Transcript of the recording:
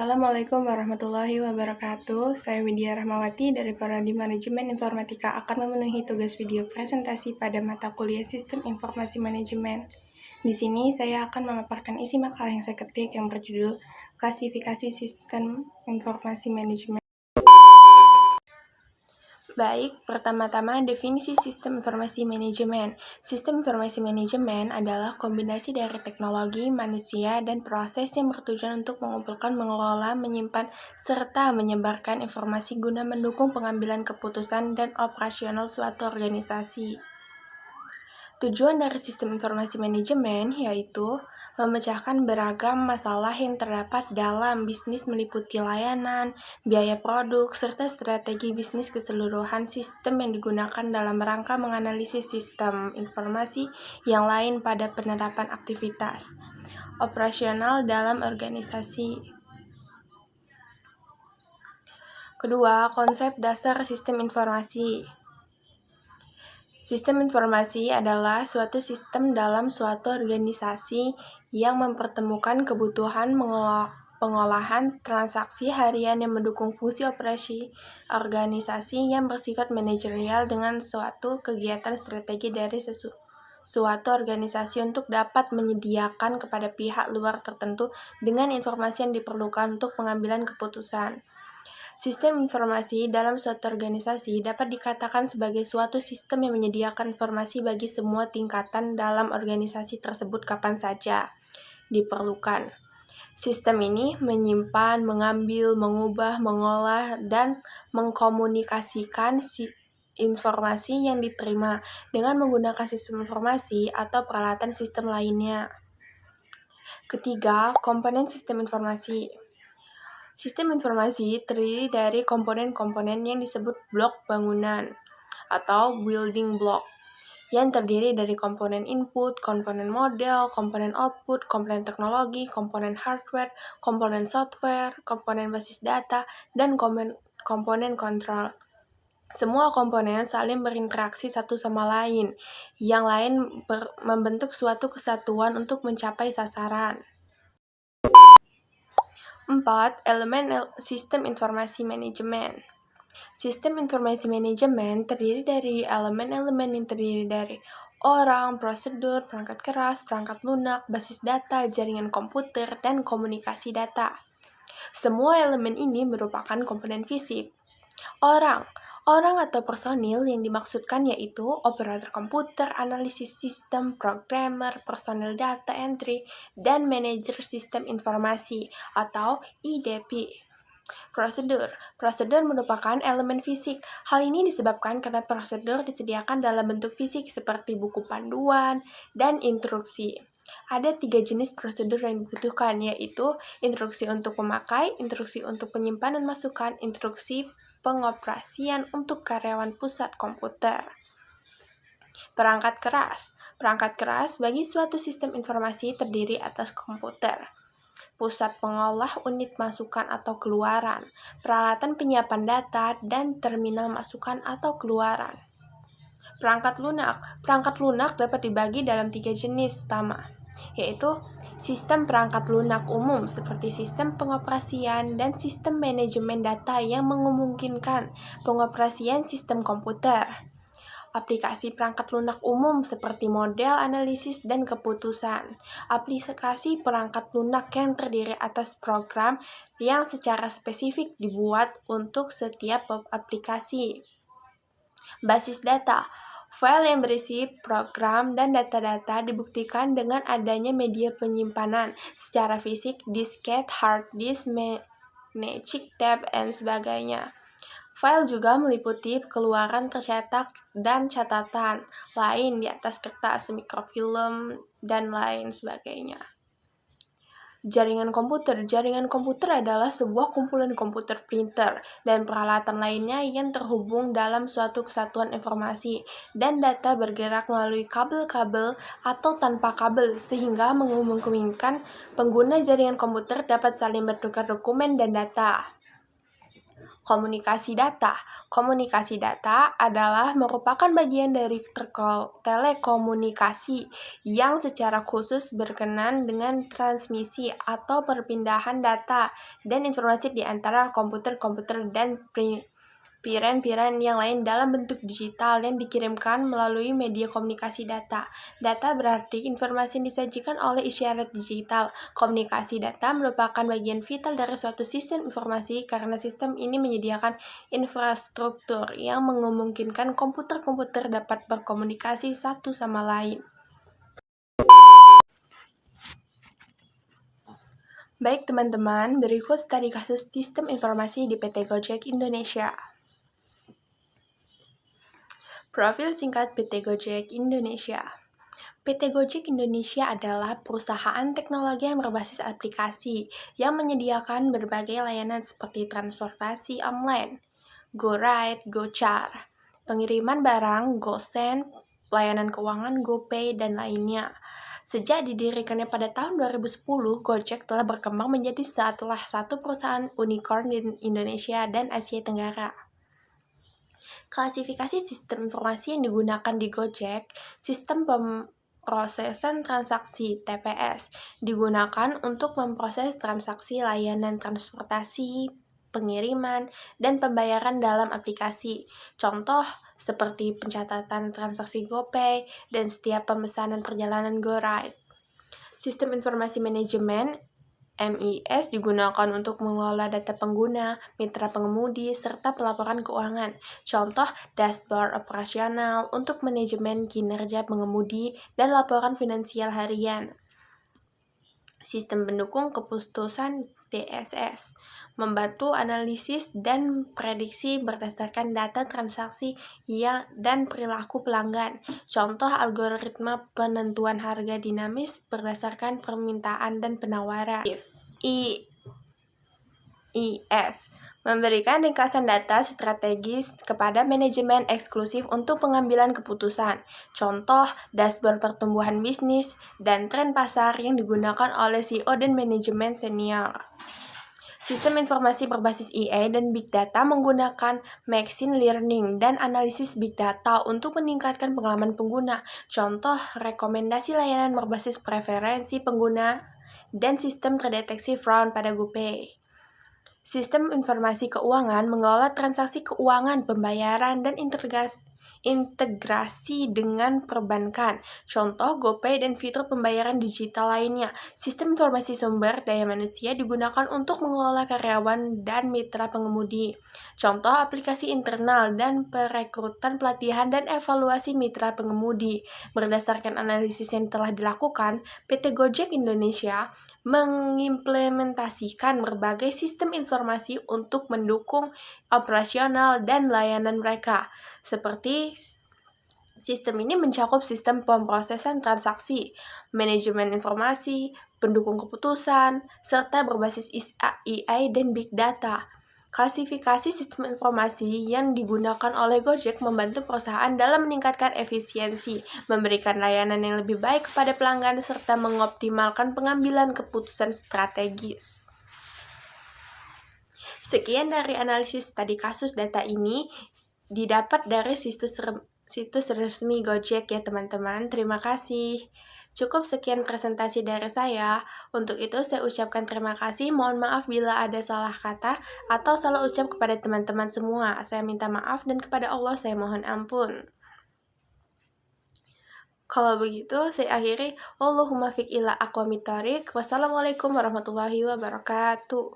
Assalamualaikum warahmatullahi wabarakatuh. Saya Widya Rahmawati dari Prodi Manajemen Informatika akan memenuhi tugas video presentasi pada mata kuliah Sistem Informasi Manajemen. Di sini saya akan memaparkan isi makalah yang saya ketik yang berjudul Klasifikasi Sistem Informasi Manajemen. Baik, pertama-tama definisi sistem informasi manajemen. Sistem informasi manajemen adalah kombinasi dari teknologi, manusia, dan proses yang bertujuan untuk mengumpulkan, mengelola, menyimpan, serta menyebarkan informasi guna mendukung pengambilan keputusan dan operasional suatu organisasi. Tujuan dari sistem informasi manajemen yaitu memecahkan beragam masalah yang terdapat dalam bisnis meliputi layanan, biaya produk, serta strategi bisnis keseluruhan sistem yang digunakan dalam rangka menganalisis sistem informasi yang lain pada penerapan aktivitas operasional dalam organisasi. Kedua, konsep dasar sistem informasi. Sistem informasi adalah suatu sistem dalam suatu organisasi yang mempertemukan kebutuhan pengolahan transaksi harian yang mendukung fungsi operasi organisasi yang bersifat manajerial dengan suatu kegiatan strategi dari suatu organisasi untuk dapat menyediakan kepada pihak luar tertentu dengan informasi yang diperlukan untuk pengambilan keputusan. Sistem informasi dalam suatu organisasi dapat dikatakan sebagai suatu sistem yang menyediakan informasi bagi semua tingkatan dalam organisasi tersebut kapan saja diperlukan. Sistem ini menyimpan, mengambil, mengubah, mengolah, dan mengkomunikasikan informasi yang diterima dengan menggunakan sistem informasi atau peralatan sistem lainnya. Ketiga, komponen sistem informasi. Sistem informasi terdiri dari komponen-komponen yang disebut blok bangunan atau building block, yang terdiri dari komponen input, komponen model, komponen output, komponen teknologi, komponen hardware, komponen software, komponen basis data, dan komponen kontrol. Semua komponen saling berinteraksi satu sama lain, yang lain membentuk suatu kesatuan untuk mencapai sasaran. 4. Elemen sistem informasi manajemen. Sistem informasi manajemen terdiri dari elemen-elemen yang terdiri dari orang, prosedur, perangkat keras, perangkat lunak, basis data, jaringan komputer, dan komunikasi data. Semua elemen ini merupakan komponen fisik. Orang atau personil yang dimaksudkan yaitu operator komputer, analisis sistem, programmer, personil data entry, dan manajer sistem informasi atau IDP. Prosedur merupakan elemen fisik. Hal ini disebabkan karena prosedur disediakan dalam bentuk fisik seperti buku panduan dan instruksi. Ada 3 jenis prosedur yang dibutuhkan, yaitu instruksi untuk pemakai, instruksi untuk penyimpanan masukan, instruksi pengoperasian untuk karyawan pusat komputer. Perangkat keras bagi suatu sistem informasi terdiri atas komputer, pusat pengolah unit masukan atau keluaran, peralatan penyiapan data, dan terminal masukan atau keluaran. Perangkat lunak dapat dibagi dalam 3 jenis utama, yaitu sistem perangkat lunak umum seperti sistem pengoperasian dan sistem manajemen data yang memungkinkan pengoperasian sistem komputer. Aplikasi perangkat lunak umum seperti model, analisis, dan keputusan. Aplikasi perangkat lunak yang terdiri atas program yang secara spesifik dibuat untuk setiap aplikasi. Basis data. File yang berisi program dan data-data dibuktikan dengan adanya media penyimpanan secara fisik, disket, hard disk, magnetic tape, dan sebagainya. File juga meliputi keluaran tercetak dan catatan lain di atas kertas, mikrofilm, dan lain sebagainya. Jaringan komputer adalah sebuah kumpulan komputer printer dan peralatan lainnya yang terhubung dalam suatu kesatuan informasi dan data bergerak melalui kabel-kabel atau tanpa kabel sehingga memungkinkan pengguna jaringan komputer dapat saling bertukar dokumen dan data. Komunikasi data. Komunikasi data adalah merupakan bagian dari telekomunikasi yang secara khusus berkenan dengan transmisi atau perpindahan data dan informasi di antara komputer-komputer dan piran-piran yang lain dalam bentuk digital yang dikirimkan melalui media komunikasi data. Data berarti informasi yang disajikan oleh isyarat digital. Komunikasi data merupakan bagian vital dari suatu sistem informasi karena sistem ini menyediakan infrastruktur yang memungkinkan komputer-komputer dapat berkomunikasi satu sama lain. Baik teman-teman, berikut studi kasus sistem informasi di PT Gojek Indonesia. Profil singkat PT Gojek Indonesia. PT Gojek Indonesia adalah perusahaan teknologi yang berbasis aplikasi yang menyediakan berbagai layanan seperti transportasi online, GoRide, GoCar, pengiriman barang, GoSend, layanan keuangan, GoPay, dan lainnya. Sejak didirikannya pada tahun 2010, Gojek telah berkembang menjadi salah satu perusahaan unicorn di Indonesia dan Asia Tenggara. Klasifikasi sistem informasi yang digunakan di Gojek, sistem pemrosesan transaksi (TPS) digunakan untuk memproses transaksi layanan transportasi, pengiriman, dan pembayaran dalam aplikasi. Contoh seperti pencatatan transaksi GoPay dan setiap pemesanan perjalanan GoRide. Sistem informasi manajemen MIS digunakan untuk mengelola data pengguna, mitra pengemudi, serta pelaporan keuangan. Contoh, dashboard operasional untuk manajemen kinerja pengemudi dan laporan finansial harian. Sistem pendukung keputusan DSS membantu analisis dan prediksi berdasarkan data transaksi dan perilaku pelanggan. Contoh, algoritma penentuan harga dinamis berdasarkan permintaan dan penawaran. IS memberikan ringkasan data strategis kepada manajemen eksklusif untuk pengambilan keputusan. Contoh, dashboard pertumbuhan bisnis dan tren pasar yang digunakan oleh CEO dan manajemen senior. Sistem informasi berbasis AI dan Big Data menggunakan machine learning dan analisis Big Data untuk meningkatkan pengalaman pengguna. Contoh, rekomendasi layanan berbasis preferensi pengguna dan sistem terdeteksi fraud pada GoPay. Sistem informasi keuangan mengelola transaksi keuangan, pembayaran, dan integrasi dengan perbankan. Contoh, GoPay dan fitur pembayaran digital lainnya. Sistem informasi sumber daya manusia digunakan untuk mengelola karyawan dan mitra pengemudi. Contoh, aplikasi internal dan perekrutan pelatihan dan evaluasi mitra pengemudi. Berdasarkan analisis yang telah dilakukan, PT Gojek Indonesia mengimplementasikan berbagai sistem informasi untuk mendukung operasional dan layanan mereka. Seperti sistem ini mencakup sistem pemrosesan transaksi, manajemen informasi, pendukung keputusan, serta berbasis AI dan Big Data. Klasifikasi sistem informasi yang digunakan oleh Gojek membantu perusahaan dalam meningkatkan efisiensi, memberikan layanan yang lebih baik kepada pelanggan, serta mengoptimalkan pengambilan keputusan strategis. Sekian dari analisis tadi kasus data ini didapat dari situs resmi Gojek ya teman-teman. Terima kasih. Cukup sekian presentasi dari saya. Untuk itu saya ucapkan terima kasih. Mohon maaf bila ada salah kata atau salah ucap kepada teman-teman semua. Saya minta maaf dan kepada Allah saya mohon ampun. Kalau begitu saya akhiri. Wallahumma fiq ila aqwamit thoriq. Wassalamualaikum warahmatullahi wabarakatuh.